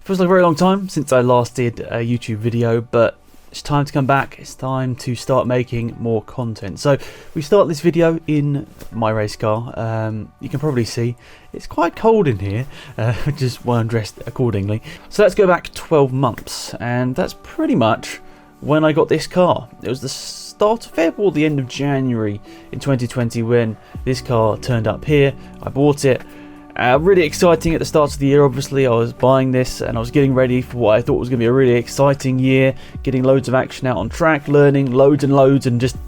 Feels like a very long time since I last did a YouTube video, but it's time to come back. It's time to start making more content. So we start this video in my race car. You can probably see it's quite cold in here, which is why I'm dressed accordingly. So let's go back 12 months, and that's pretty much when I got this car. It was the start of February or the end of January in 2020 when this car turned up here. I bought it. Really exciting at the start of the year. Obviously I was buying this and I was getting ready for what I thought was going to be a really exciting year, getting loads of action out on track, learning loads and loads, and just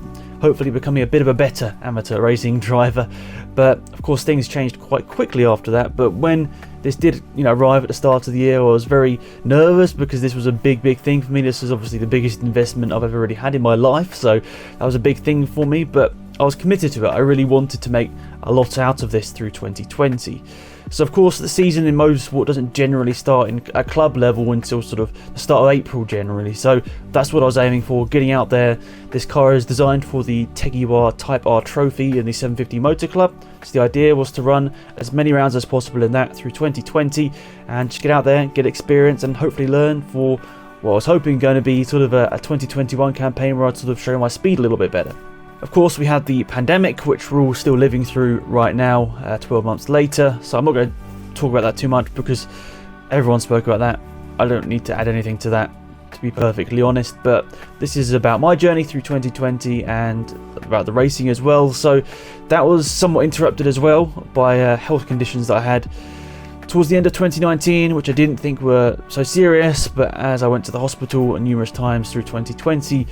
hopefully becoming a bit of a better amateur racing driver. But of course things changed quite quickly after that. But when this did arrive at the start of the year, I was very nervous because this was a big thing for me. This is obviously the biggest investment I've ever really had in my life, so that was a big thing for me, but I was committed to it. I really wanted to make a lot out of this through 2020. So of course the season in motorsport doesn't generally start at club level until sort of the start of April generally. So that's what I was aiming for, getting out there. This car is designed for the Teguar Type R trophy in the 750 Motor Club. So the idea was to run as many rounds as possible in that through 2020 and just get out there, get experience, and hopefully learn for what I was hoping going to be sort of a 2021 campaign where I'd sort of show my speed a little bit better. Of course, we had the pandemic, which we're all still living through right now, 12 months later. So I'm not going to talk about that too much because everyone spoke about that. I don't need to add anything to that, to be perfectly honest. But this is about my journey through 2020 and about the racing as well. So that was somewhat interrupted as well by health conditions that I had towards the end of 2019, which I didn't think were so serious. But as I went to the hospital numerous times through 2020,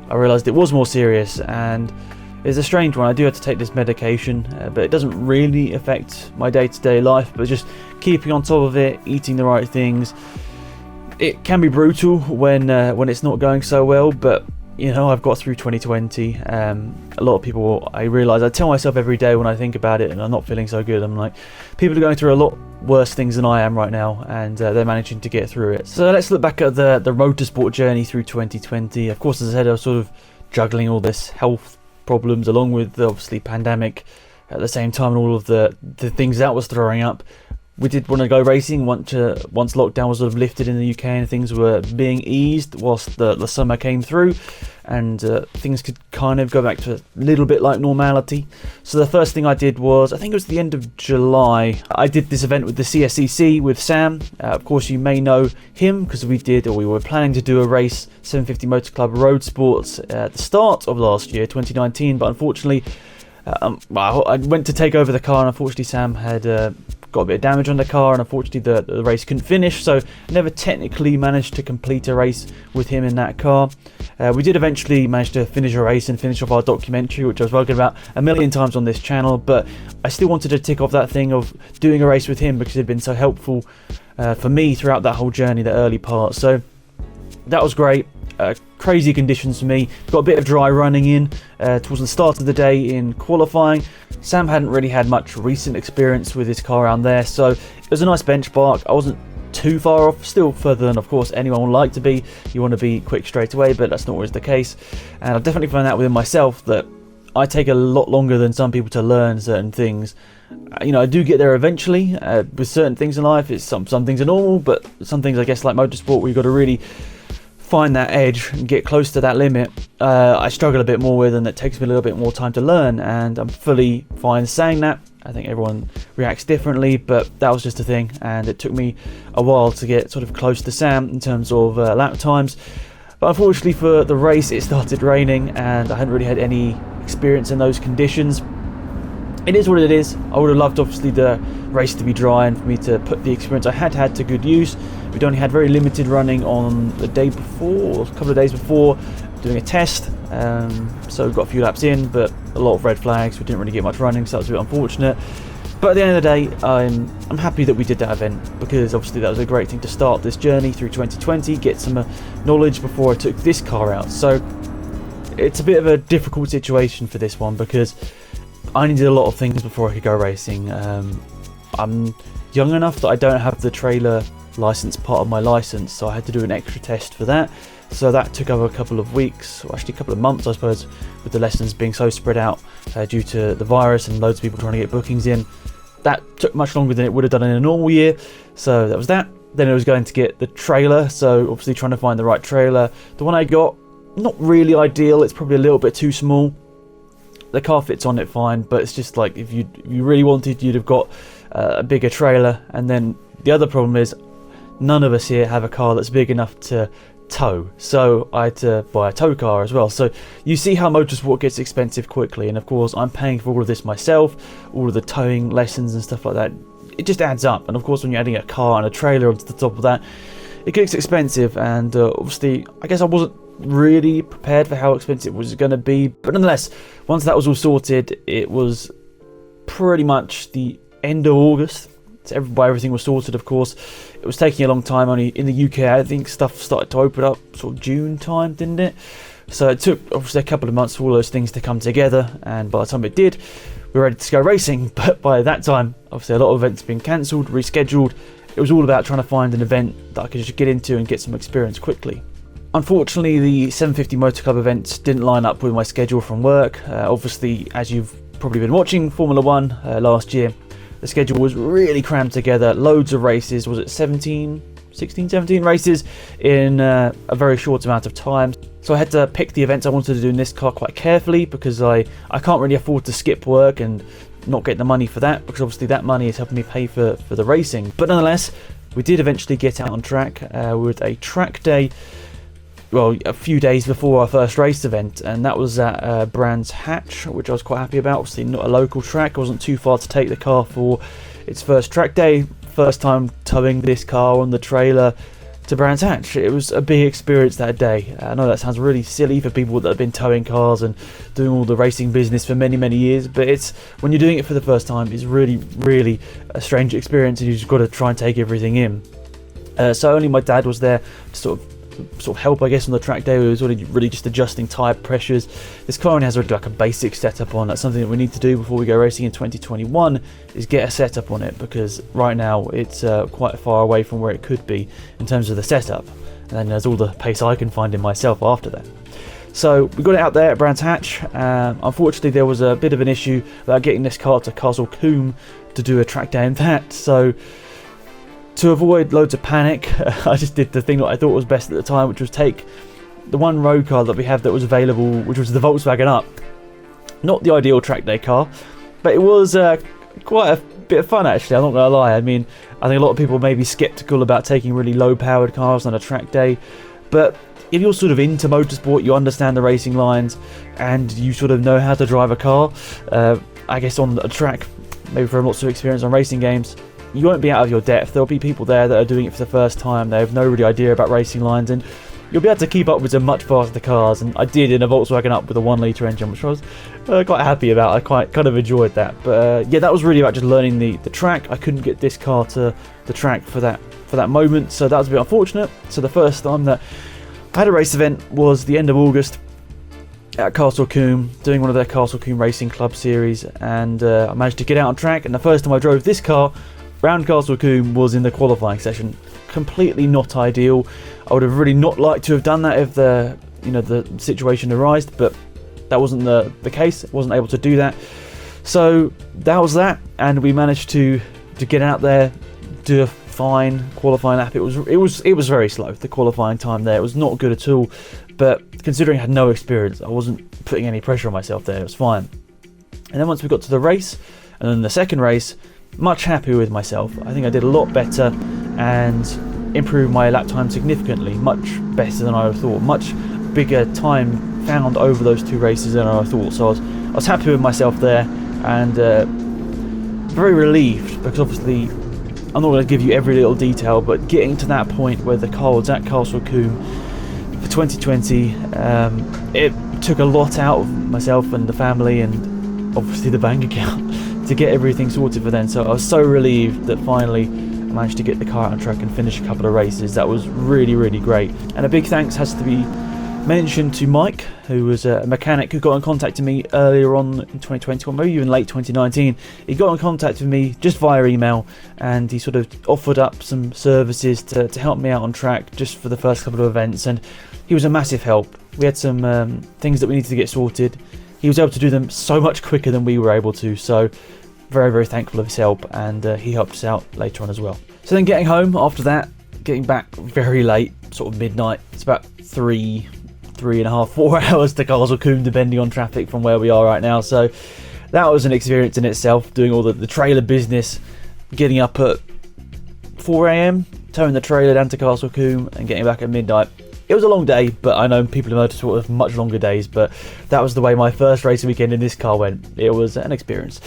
I realised it was more serious, and it's a strange one. I do have to take this medication, but it doesn't really affect my day-to-day life, but just keeping on top of it, eating the right things. It can be brutal when it's not going so well, but I've got through 2020. A lot of people, I realise, I tell myself every day when I think about it and I'm not feeling so good, I'm like, people are going through a lot worse things than I am right now, and they're managing to get through it. So let's look back at the motorsport journey through 2020. Of course, as I said, I was sort of juggling all this health problems along with the obviously pandemic at the same time, and all of the things that was throwing up. We did want to go racing once lockdown was sort of lifted in the UK and things were being eased whilst the summer came through, and things could kind of go back to a little bit like normality. So the first thing I did was, I think it was the end of July, I did this event with the CSCC with Sam. Of course you may know him because we were planning to do a race, 750 Motor Club Road Sports, at the start of last year, 2019, but unfortunately I went to take over the car, and unfortunately Sam had got a bit of damage on the car, and unfortunately the race couldn't finish, so never technically managed to complete a race with him in that car. We did eventually manage to finish a race and finish off our documentary, which I was spoken about a million times on this channel, but I still wanted to tick off that thing of doing a race with him because it had been so helpful for me throughout that whole journey, the early part. So that was great. Crazy conditions for me. Got a bit of dry running in towards the start of the day in qualifying. Sam hadn't really had much recent experience with his car around there, so it was a nice benchmark. I wasn't too far off, still further than of course anyone would like to be. You want to be quick straight away, but that's not always the case, and I've definitely found that within myself that I take a lot longer than some people to learn certain things. I do get there eventually with certain things in life. It's some things are normal, but some things, I guess, like motorsport, where you've got to really find that edge and get close to that limit, I struggle a bit more with, and it takes me a little bit more time to learn, and I'm fully fine saying that. I think everyone reacts differently, but that was just a thing, and it took me a while to get sort of close to Sam in terms of lap times. But unfortunately for the race, it started raining, and I hadn't really had any experience in those conditions. It is what it is. I would have loved, obviously, the race to be dry and for me to put the experience I had to good use. We'd only had very limited running on the day before, or a couple of days before, doing a test. So we got a few laps in, but a lot of red flags. We didn't really get much running, so that was a bit unfortunate. But at the end of the day, I'm happy that we did that event, because obviously that was a great thing to start this journey through 2020, get some knowledge before I took this car out. So it's a bit of a difficult situation for this one, because I needed a lot of things before I could go racing. I'm young enough that I don't have the trailer license part of my license, so I had to do an extra test for that. So that took over a couple of weeks, or actually a couple of months, I suppose, with the lessons being so spread out due to the virus and loads of people trying to get bookings in. That took much longer than it would have done in a normal year, so that was that. Then it was going to get the trailer, so obviously trying to find the right trailer. The one I got, not really ideal, it's probably a little bit too small. The car fits on it fine, but it's just like if you really wanted, you'd have got a bigger trailer. And then the other problem is none of us here have a car that's big enough to tow, so I had to buy a tow car as well. So you see how motorsport gets expensive quickly, and of course I'm paying for all of this myself, all of the towing lessons and stuff like that. It just adds up, and of course when you're adding a car and a trailer onto the top of that, it gets expensive. And obviously I guess I wasn't really prepared for how expensive it was going to be, but nonetheless, once that was all sorted, it was pretty much the end of August. So everything was sorted, of course. It was taking a long time. Only in the UK, I think stuff started to open up sort of June time, didn't it? So it took obviously a couple of months for all those things to come together, and by the time it did, we were ready to go racing. But by that time, obviously a lot of events had been cancelled, rescheduled. It was all about trying to find an event that I could just get into and get some experience quickly. Unfortunately, the 750 Motor Club events didn't line up with my schedule from work. Obviously, as you've probably been watching Formula 1 last year, the schedule was really crammed together. Loads of races. Was it 17 races in a very short amount of time. So I had to pick the events I wanted to do in this car quite carefully, because I can't really afford to skip work and not get the money for that, because obviously that money is helping me pay for the racing. But nonetheless, we did eventually get out on track with a track day. Well, a few days before our first race event, and that was at Brands Hatch, which I was quite happy about. Obviously not a local track, it wasn't too far to take the car for its first track day. First time towing this car on the trailer to Brands Hatch. It was a big experience that day. I know that sounds really silly for people that have been towing cars and doing all the racing business for many years, but it's when you're doing it for the first time, it's really a strange experience, and you've just got to try and take everything in. So only my dad was there to sort of help, I guess, on the track day. We was really just adjusting tyre pressures. This car only has like a basic setup on. That's something that we need to do before we go racing in 2021, is get a setup on it, because right now it's quite far away from where it could be in terms of the setup, and then there's all the pace I can find in myself after that. So we got it out there at Brands Hatch. Unfortunately there was a bit of an issue about getting this car to Castle Combe to do a track day in that, so to avoid loads of panic, I just did the thing that I thought was best at the time, which was take the one road car that we have that was available, which was the Volkswagen Up. Not the ideal track day car, but it was quite a bit of fun actually, I'm not going to lie. I mean, I think a lot of people may be sceptical about taking really low powered cars on a track day, but if you're sort of into motorsport, you understand the racing lines, and you sort of know how to drive a car, I guess on a track, maybe from lots of experience on racing games, you won't be out of your depth. There'll be people there that are doing it for the first time. They have no really idea about racing lines, and you'll be able to keep up with some much faster cars. And I did in a Volkswagen Up with a 1 litre engine, which I was quite happy about. I kind of enjoyed that. But yeah, that was really about just learning the track. I couldn't get this car to the track for that moment, so that was a bit unfortunate. So the first time that I had a race event was the end of August at Castle Combe, doing one of their Castle Combe Racing Club series, and I managed to get out on track. And the first time I drove this car round Castle Combe was in the qualifying session. Completely not ideal. I would have really not liked to have done that if the situation arose, but that wasn't the case. I wasn't able to do that. So that was that, and we managed to get out there, do a fine qualifying lap. It was very slow. The qualifying time there, it was not good at all. But considering I had no experience, I wasn't putting any pressure on myself there. It was fine. And then once we got to the race, and then the second race, much happier with myself. I think I did a lot better and improved my lap time significantly, much better than I thought. Much bigger time found over those two races than I thought. So I was happy with myself there, and very relieved, because obviously I'm not going to give you every little detail, but getting to that point where the car was at Castle Combe for 2020, it took a lot out of myself and the family, and obviously the bank account, to get everything sorted for then. So I was so relieved that finally I managed to get the car out on track and finish a couple of races. That was really great. And a big thanks has to be mentioned to Mike, who was a mechanic who got in contact with me earlier on in 2020, or maybe even late 2019. He got in contact with me just via email, and he sort of offered up some services to help me out on track just for the first couple of events, and he was a massive help. We had some things that we needed to get sorted. He was able to do them so much quicker than we were able to, so very thankful of his help, and he helped us out later on as well. So then getting home after that, getting back very late, sort of midnight. It's about 3.5, 4 hours to Castle Combe, depending on traffic from where we are right now. So that was an experience in itself, doing all the trailer business, getting up at 4 a.m, towing the trailer down to Castle Combe and getting back at midnight. It was a long day, but I know people have sort of much longer days, but that was the way my first racing weekend in this car went. It was an experience.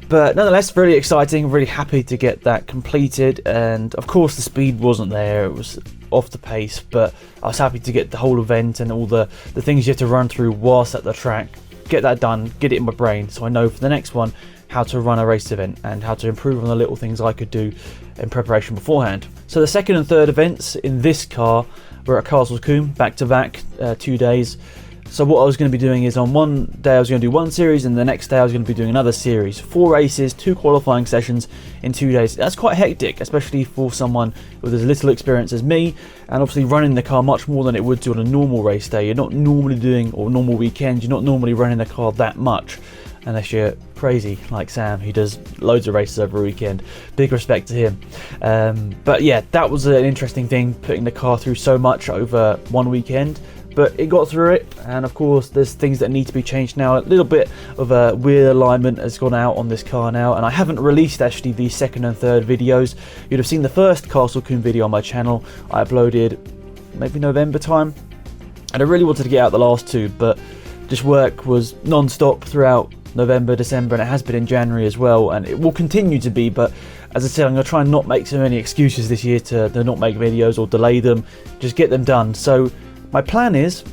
But nonetheless, really exciting, really happy to get that completed, and of course the speed wasn't there, it was off the pace, but I was happy to get the whole event and all the things you have to run through whilst at the track, get that done, get it in my brain, so I know for the next one how to run a race event and how to improve on the little things I could do in preparation beforehand. So the second and third events in this car were at Castle Combe, back to back, 2 days. So what I was going to be doing is, on one day I was going to do one series, and the next day I was going to be doing another series. 4 races, 2 qualifying sessions in 2 days. That's quite hectic, especially for someone with as little experience as me, and obviously running the car much more than it would do on a normal race day. You're not normally doing, or normal weekend, you're not normally running the car that much, unless you're crazy like Sam, who does loads of races over a weekend. Big respect to him. But yeah, that was an interesting thing, putting the car through so much over one weekend. But it got through it, and of course there's things that need to be changed now. A little bit of a wheel alignment has gone out on this car now, and I haven't released actually the second and third videos. You'd have seen the first Castle Combe video on my channel. I uploaded maybe November time, and I really wanted to get out the last 2, but just work was non-stop throughout November, December, and it has been in January as well, and it will continue to be. But as I said, I'm going to try and not make so many excuses this year to not make videos or delay them, just get them done. So my plan is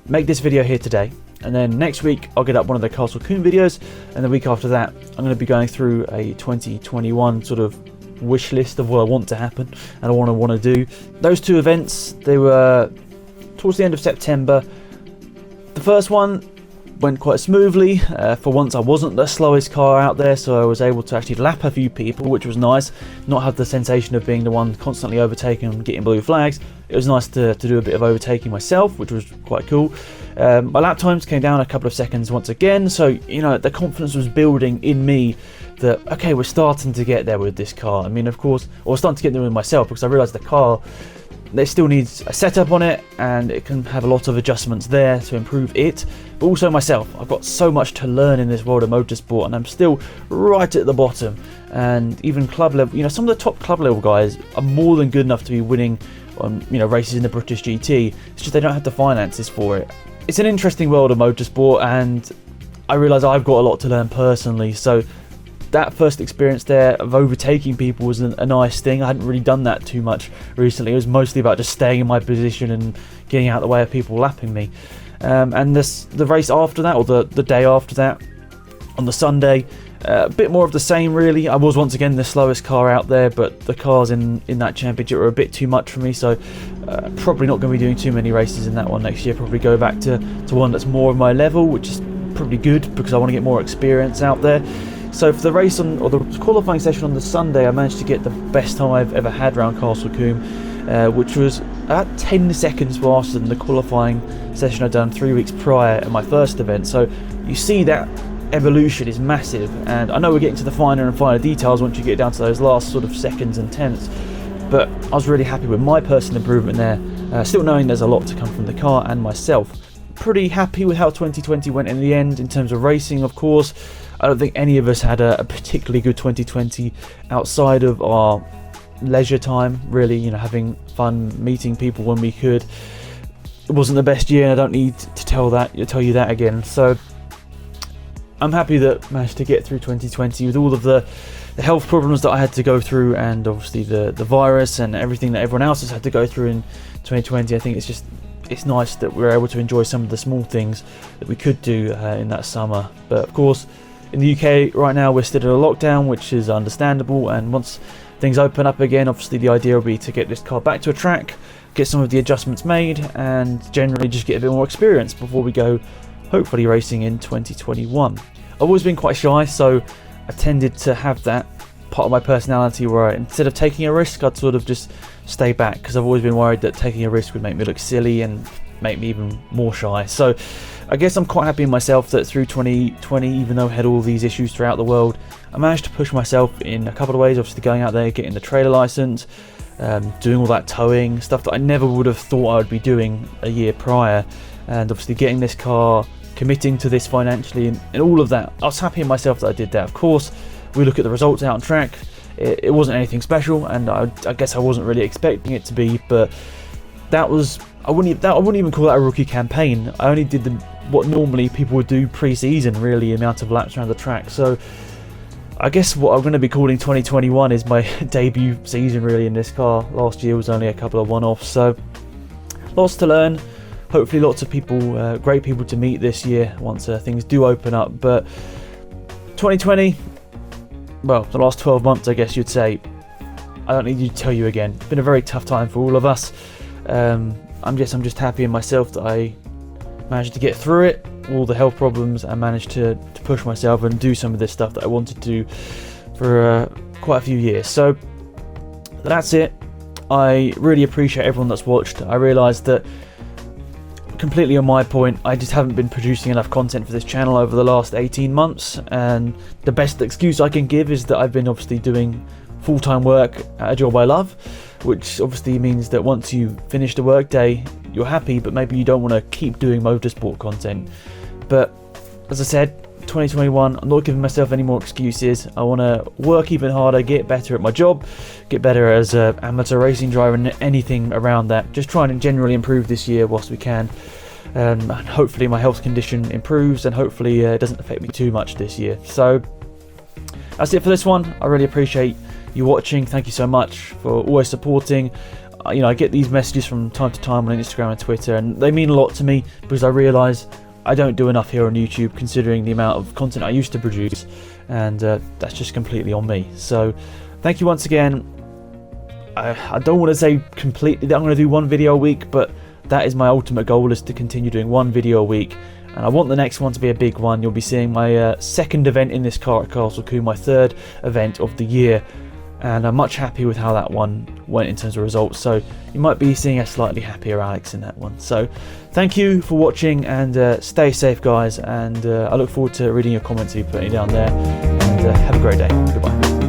make this video here today, and then next week I'll get up one of the Castle Combe videos, and the week after that I'm going to be going through a 2021 sort of wish list of what I want to happen and I want to do. Those 2 events, they were towards the end of September. The first one went quite smoothly. For once I wasn't the slowest car out there, so I was able to actually lap a few people, which was nice. Not have the sensation of being the one constantly overtaking and getting blue flags. It was nice to do a bit of overtaking myself, which was quite cool. My lap times came down a couple of seconds once again, so you know, the confidence was building in me that okay, we're starting to get there with this car. I mean, of course, or starting to get there with myself, because I realised the car, there still needs a setup on it, and it can have a lot of adjustments there to improve it, but also myself. I've got so much to learn in this world of motorsport, and I'm still right at the bottom. And even club level, you know, some of the top club level guys are more than good enough to be winning on, you know, races in the British GT. It's just they don't have the finances for it. It's an interesting world of motorsport, and I realise I've got a lot to learn personally. So that first experience there of overtaking people was a nice thing. I hadn't really done that too much recently. It was mostly about just staying in my position and getting out of the way of people lapping me. And the race after that, or the day after that, on the Sunday, a bit more of the same really. I was once again the slowest car out there, but the cars in that championship were a bit too much for me, so probably not going to be doing too many races in that one next year. Probably go back to one that's more of my level, which is probably good because I want to get more experience out there. So for the race or the qualifying session on the Sunday, I managed to get the best time I've ever had around Castle Combe, which was about 10 seconds faster than the qualifying session I'd done 3 weeks prior at my first event. So you see that evolution is massive, and I know we're getting to the finer and finer details once you get down to those last sort of seconds and tenths, but I was really happy with my personal improvement there, still knowing there's a lot to come from the car and myself. Pretty happy with how 2020 went in the end in terms of racing, of course. I don't think any of us had a particularly good 2020 outside of our leisure time, really, you know, having fun, meeting people when we could. It wasn't the best year, and I don't need to tell you that again. So I'm happy that I managed to get through 2020 with all of the health problems that I had to go through, and obviously the virus and everything that everyone else has had to go through in 2020. I think it's nice that we're able to enjoy some of the small things that we could do in that summer. But of course, in the UK right now we're still in a lockdown, which is understandable, and once things open up again, obviously the idea will be to get this car back to a track, get some of the adjustments made, and generally just get a bit more experience before we go hopefully racing in 2021. I've always been quite shy, so I tended to have that part of my personality where instead of taking a risk, I'd sort of just stay back, because I've always been worried that taking a risk would make me look silly and make me even more shy. So I guess I'm quite happy in myself that through 2020, even though I had all these issues throughout the world, I managed to push myself in a couple of ways. Obviously going out there, getting the trailer license, doing all that towing, stuff that I never would have thought I would be doing a year prior, and obviously getting this car, committing to this financially, and all of that. I was happy in myself that I did that. Of course, we look at the results out on track. It wasn't anything special, and I guess I wasn't really expecting it to be, but that was, I wouldn't even call that a rookie campaign. I only did what normally people would do pre-season, really, amount of laps around the track. So I guess what I'm going to be calling 2021 is my debut season, really, in this car. Last year was only a couple of one-offs, so lots to learn. Hopefully lots of people, great people to meet this year once things do open up. But 2020, well, the last 12 months, I guess you'd say, I don't need to tell you again. It's been a very tough time for all of us. I'm just happy in myself that I managed to get through it, all the health problems, and managed to push myself and do some of this stuff that I wanted to do for quite a few years. So that's it. I really appreciate everyone that's watched. I realised that, completely on my point, I just haven't been producing enough content for this channel over the last 18 months, and the best excuse I can give is that I've been obviously doing full-time work at a job I love, which obviously means that once you finish the workday, you're happy, but maybe you don't want to keep doing motorsport content. But as I said, 2021, I'm not giving myself any more excuses. I want to work even harder, get better at my job, get better as an amateur racing driver, and anything around that. Just trying to generally improve this year whilst we can. And hopefully my health condition improves, and hopefully it doesn't affect me too much this year. So that's it for this one. I really appreciate you watching. Thank you so much for always supporting. I get these messages from time to time on Instagram and Twitter, and they mean a lot to me, because I realise I don't do enough here on YouTube considering the amount of content I used to produce, and that's just completely on me. So thank you once again. I don't want to say completely that I'm going to do one video a week, but that is my ultimate goal, is to continue doing one video a week, and I want the next one to be a big one. You'll be seeing my second event in this car at Castle Combe, my third event of the year, and I'm much happy with how that one went in terms of results. So you might be seeing a slightly happier Alex in that one. So thank you for watching, and stay safe, guys, and I look forward to reading your comments if you put any down there, and have a great day. Goodbye.